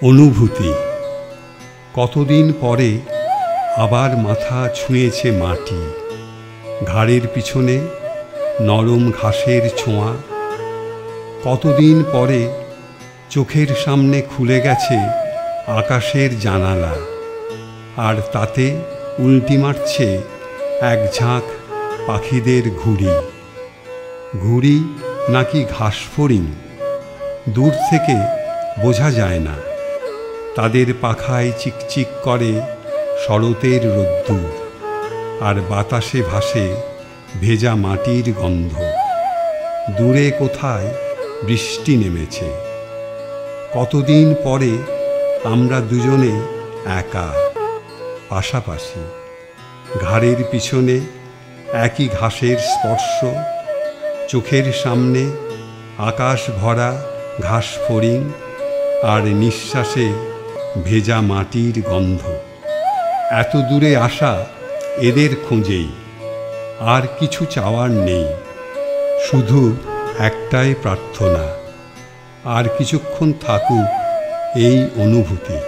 অনুভূতি। কতদিন পরে আবার মাথা ছুঁয়েছে মাটি, ঘাড়ের পিছনে নরম ঘাসের ছোঁয়া। কতদিন পরে চোখের সামনে খুলে গেছে আকাশের জানালা, আর তাতে উল্টি মারছে এক ঝাঁক পাখিদের ঘুড়ি। ঘুড়ি নাকি ঘাসফড়িং দূর থেকে বোঝা যায় না, তাদের পাখায় চিকচিক করে শরতের রোদ্দুর, আর বাতাসে ভাসে ভেজা মাটির গন্ধ। দূরে কোথায় বৃষ্টি নেমেছে। কতদিন পরে আমরা দুজনে একা, পাশাপাশি, ঘাড়ের পিছনে একই ঘাসের স্পর্শ, চোখের সামনে আকাশ ভরা ঘাসফড়িং, আর নিঃশ্বাসে ভেজা মাটির গন্ধ। এত দূরে আসা এদের খোঁজেই, আর কিছু চাওয়ার নেই, শুধু একটাই প্রার্থনা, আর কিছুক্ষণ থাকুক এই অনুভূতি।